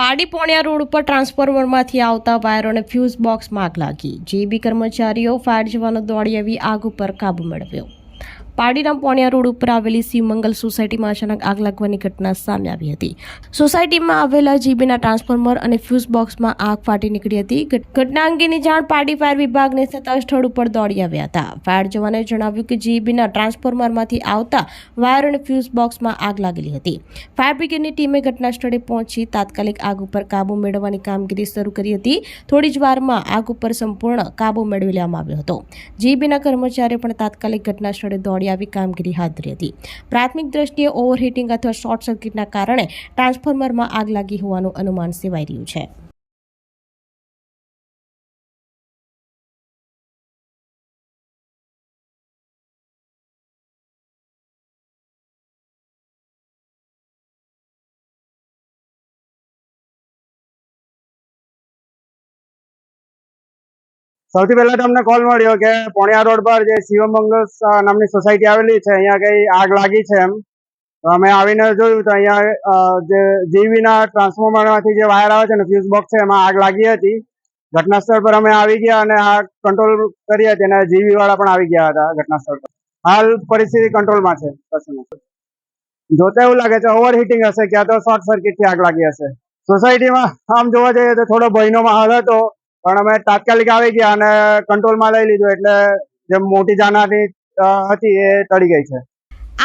પાડી પોણિયા રોડ ઉપર ટ્રાન્સફોર્મરમાંથી આવતા વાયર અને ફ્યુઝ બોક્સમાં આગ લાગી। જીબી કર્મચારીઓ ફાયર જવાનો દોડી આવી આગ ઉપર કાબુ મેળવ્યો। પાડીના પોણિયા રોડ ઉપર આવેલી શિવમંગલ સોસાયટીમાં અચાનક આગ લાગવાની ઘટના સામે આવી હતી। સોસાયટીમાં આવેલા જીબીના ટ્રાન્સફોર્મર અને ફ્યુઝ બોક્સમાં આગ ફાટી નીકળી હતી। ઘટના અંગેની જાણ પાડી ફાયર વિભાગને થતાં સ્થળ ઉપર દોડી આવ્યા હતા। ફાયર જવાને જણાવ્યું કે જીબીના ટ્રાન્સફોર્મરમાંથી આવતા વાયર અને ફ્યુઝ બોક્સમાં આગ લાગેલી હતી। ફાયર બ્રિગેડની ટીમે ઘટના સ્થળે પહોંચી તાત્કાલિક આગ ઉપર કાબુ મેળવવાની કામગીરી શરૂ કરી હતી। થોડી જ વારમાં આગ ઉપર સંપૂર્ણ કાબુ મેળવી લેવામાં આવ્યો હતો। જીબીના કર્મચારીઓ પણ તાત્કાલિક ઘટના સ્થળે દોડી આવી કામગીરી હાથ ધરી હતી। પ્રાથમિક દ્રષ્ટિએ ઓવરહીટિંગ અથવા શોર્ટ સર્કિટના કારણે ટ્રાન્સફોર્મરમાં આગ લાગી હોવાનું અનુમાન સેવાઈ રહ્યું છે। સૌથી પહેલા તો અમને કોલ મળ્યો કે પોણિયા રોડ પર જે શિવમંગલ નામની સોસાયટી આવેલી છે અહીંયા કઈ આગ લાગી છે એમ। તો અમે આવીને જોયું તો અહીંયા જે જીબીના ટ્રાન્સફોર્મરમાંથી જે વાયર આવે છે ને ફ્યુઝ બોક્સ છે એમાં આગ લાગી હતી। ઘટના સ્થળ પર અમે આવી ગયા અને આગ કંટ્રોલ કરી હતી અને જીબી વાળા પણ આવી ગયા હતા ઘટના સ્થળ પર। હાલ પરિસ્થિતિ કંટ્રોલમાં છે। જોતા એવું લાગે છે ઓવરહીટિંગ હશે ક્યાં તો શોર્ટ સર્કિટથી આગ લાગી હશે। સોસાયટીમાં આમ જોવા જઈએ તો થોડો ભયનો માહોલ હતો પણ અમે તાત્કાલિક આવી ગયા અને કંટ્રોલમાં લઈ લીધું એટલે જે મોટી જાનહાની હતી એ ટળી ગઈ છે।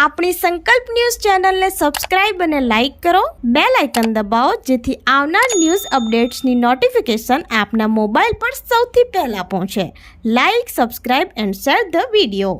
આપણી સંકલ્પ ન્યૂઝ ચેનલને સબસ્ક્રાઇબ અને લાઇક કરો, બેલ આઇકન દબાવો જેથી આવનાર ન્યૂઝ અપડેટ્સની નોટિફિકેશન આપના મોબાઈલ પર સૌથી પહેલા પહોંચે। Like, subscribe and share the video.